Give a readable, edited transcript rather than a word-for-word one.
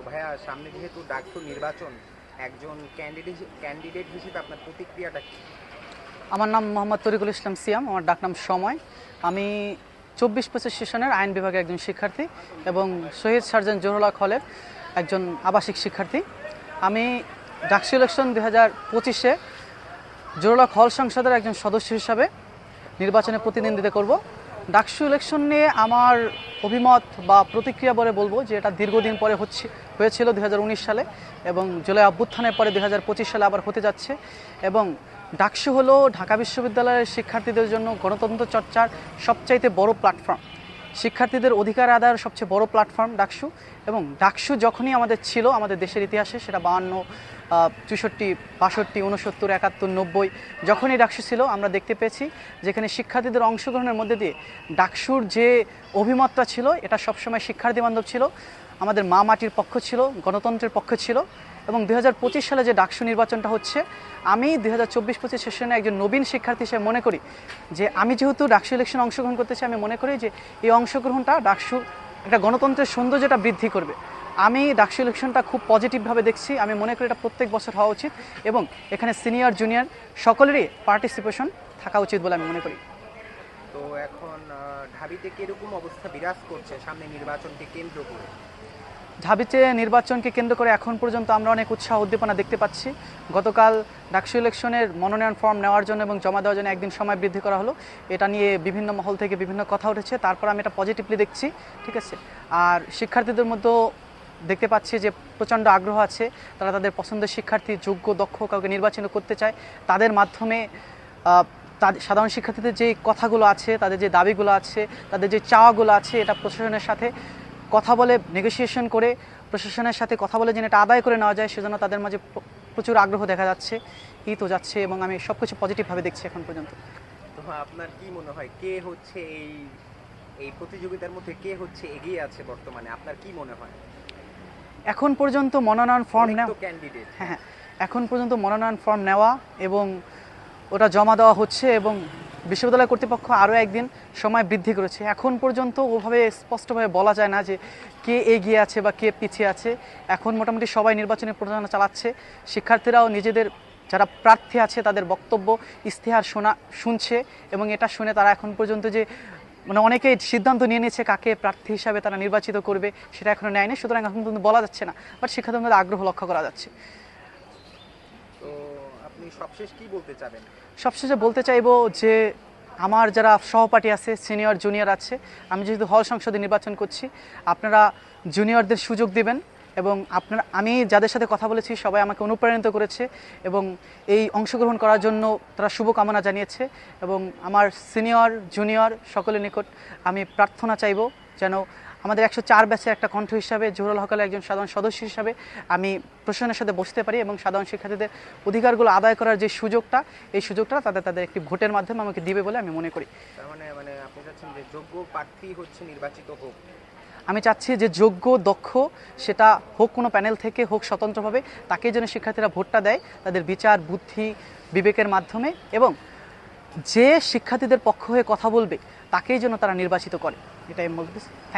ভাইয়া সামনে যেহেতু ডাকসু নির্বাচন, একজন ক্যান্ডিডেট হিসেবে আপনার প্রতিক্রিয়াটা কি? আমার নাম মোহাম্মদ তরিকুল ইসলাম সিয়াম, আমার ডাকনাম সময়। আমি 24-25 সেশনের আইন বিভাগের একজন শিক্ষার্থী এবং শহীদ সার্জেন্ট জহুরুল হক হলের একজন আবাসিক শিক্ষার্থী। আমি ডাকসু ইলেকশন 2025-এ জহুরুল হক হল সংসদের একজন সদস্য হিসাবে নির্বাচনে প্রতিদ্বন্দ্বিতা করব। ডাকসু ইলেকশন নিয়ে আমার অভিমত বা প্রতিক্রিয়া বলে বলবো যে এটা দীর্ঘদিন পরে হয়েছিল 2019 সালে, এবং জুলাই অভ্যুত্থানের পরে 2025 সালে আবার হতে যাচ্ছে। এবং ডাকসু হলো ঢাকা বিশ্ববিদ্যালয়ের শিক্ষার্থীদের জন্য গণতন্ত্র চর্চার সবচাইতে বড় প্ল্যাটফর্ম, শিক্ষার্থীদের অধিকার আদায়ের সবচেয়ে বড় প্ল্যাটফর্ম ডাকসু। এবং ডাকসু যখনই আমাদের ছিল আমাদের দেশের ইতিহাসে, সেটা 52, 64, 62, 69, 71, 90 যখনই ডাকসু ছিল, আমরা দেখতে পেয়েছি যেখানে শিক্ষার্থীদের অংশগ্রহণের মধ্যে দিয়ে ডাকসুর যে অভিমতটা ছিল এটা সবসময় শিক্ষার্থী বান্ধব ছিল, আমাদের মা মাটির পক্ষ ছিল, গণতন্ত্রের পক্ষ ছিল। এবং 2025 সালে যে ডাকসু নির্বাচনটা হচ্ছে, আমি 2024-25 সেশনে একজন নবীন শিক্ষার্থী হিসেবে মনে করি যে আমি যেহেতু ডাকসু ইলেকশনে অংশগ্রহণ করতেছি, আমি মনে করি যে এই অংশগ্রহণটা ডাকসুর একটা গণতন্ত্রের সৌন্দর্যটা বৃদ্ধি করবে। আমি ডাকসু ইলেকশনটা খুব পজিটিভভাবে দেখছি। আমি মনে করি এটা প্রত্যেক বছর হওয়া উচিত এবং এখানে সিনিয়র জুনিয়র সকলেরই পার্টিসিপেশন থাকা উচিত বলে আমি মনে করি। তো এখন ঢাবিতে কিরকম অবস্থা বিরাজ করছে সামনে নির্বাচনকে কেন্দ্র করে? ঢাবিতে নির্বাচনকে কেন্দ্র করে এখন পর্যন্ত আমরা অনেক উৎসাহ উদ্দীপনা দেখতে পাচ্ছি। গতকাল ডাকসু ইলেকশনের মনোনয়ন ফর্ম নেওয়ার জন্য এবং জমা দেওয়ার জন্য একদিন সময় বৃদ্ধি করা হলো। এটা নিয়ে বিভিন্ন মহল থেকে বিভিন্ন কথা উঠেছে, তারপর আমি এটা পজিটিভলি দেখছি, ঠিক আছে। আর শিক্ষার্থীদের মধ্যেও দেখতে পাচ্ছি যে প্রচণ্ড আগ্রহ আছে, তারা তাদের পছন্দের শিক্ষার্থী, যোগ্য দক্ষ কাউকে নির্বাচন করতে চায়। তাদের মাধ্যমে তাদের সাধারণ শিক্ষার্থীদের যে কথাগুলো আছে, তাদের যে দাবিগুলো আছে, তাদের যে চাওয়াগুলো আছে, এটা প্রশাসনের সাথে কথা বলে নেগোসিয়েশন করে, প্রশাসনের সাথে কথা বলে যেন এটা আদায় করে নেওয়া যায়, সেজন্য তাদের মাঝে প্রচুর আগ্রহ দেখা যাচ্ছে, এই তো যাচ্ছে। এবং আমি সব কিছু পজিটিভভাবে দেখছি এখন পর্যন্ত। তো আপনার কি মনে হয় কে হচ্ছে এই এই প্রতিযোগিতার মধ্যে কে হচ্ছে এগিয়ে আছে বর্তমানে, আপনার কি মনে হয়? এখন পর্যন্ত মনোনয়ন ফর্ম নেওয়া, ক্যান্ডিডেট, হ্যাঁ, এখন পর্যন্ত মনোনয়ন ফর্ম নেওয়া এবং ওটা জমা দেওয়া হচ্ছে, এবং বিশ্ববিদ্যালয় কর্তৃপক্ষ আরও একদিন সময় বৃদ্ধি করেছে। এখন পর্যন্ত ওভাবে স্পষ্টভাবে বলা যায় না যে কে এগিয়ে আছে বা কে পিছিয়ে আছে। এখন মোটামুটি সবাই নির্বাচনের প্রচারণা চালাচ্ছে। শিক্ষার্থীরাও নিজেদের যারা প্রার্থী আছে তাদের বক্তব্য ইশতেহার শুনছে, এবং এটা শুনে তারা এখন পর্যন্ত যে অনেকেই সিদ্ধান্ত নিয়ে নিয়েছে কাকে প্রার্থী হিসাবে তারা নির্বাচিত করবে, সেটা এখনো নেয়নি। সুতরাং এখন পর্যন্ত বলা যাচ্ছে না, বাট শিক্ষার্থীদের মধ্যে আগ্রহ লক্ষ্য করা যাচ্ছে। তো আপনি সবশেষ কি বলতে চাবেন? সবশেষে বলতে চাইবো যে আমার যারা সহপাঠী আছে, সিনিয়র জুনিয়র আছে, আমি যেহেতু হল সংসদে নির্বাচন করছি, আপনারা জুনিয়রদের সুযোগ দিবেন। এবং আমি যাদের সাথে কথা বলেছি সবাই আমাকে অনুপ্রাণিত করেছে এবং এই অংশগ্রহণ করার জন্য তারা শুভকামনা জানিয়েছে। এবং আমার সিনিয়র জুনিয়র সকলের নিকট আমি প্রার্থনা চাইব যেন আমাদের 104 ব্যাচের একটা কণ্ঠ হিসাবে, জহুরুল হকের একজন সাধারণ সদস্য হিসাবে আমি প্রশাসনের সাথে বসতে পারি এবং সাধারণ শিক্ষার্থীদের অধিকারগুলো আদায় করার যে সুযোগটা, এই সুযোগটা তাদের একটি ভোটের মাধ্যমে আমাকে দিবে বলে আমি মনে করি। তার মানে আপনি চাচ্ছেন যে যোগ্য প্রার্থী হচ্ছে নির্বাচিত হোক? আমি চাচ্ছি যে যোগ্য দক্ষ, সেটা হোক কোনো প্যানেল থেকে, হোক স্বতন্ত্রভাবে, তাকেই যেন শিক্ষার্থীরা ভোটটা দেয় তাদের বিচার বুদ্ধি বিবেকের মাধ্যমে, এবং যে শিক্ষার্থীদের পক্ষ হয়ে কথা বলবে তাকেই যেন তারা নির্বাচিত করে, এটাই বলতেছি। থ্যাংক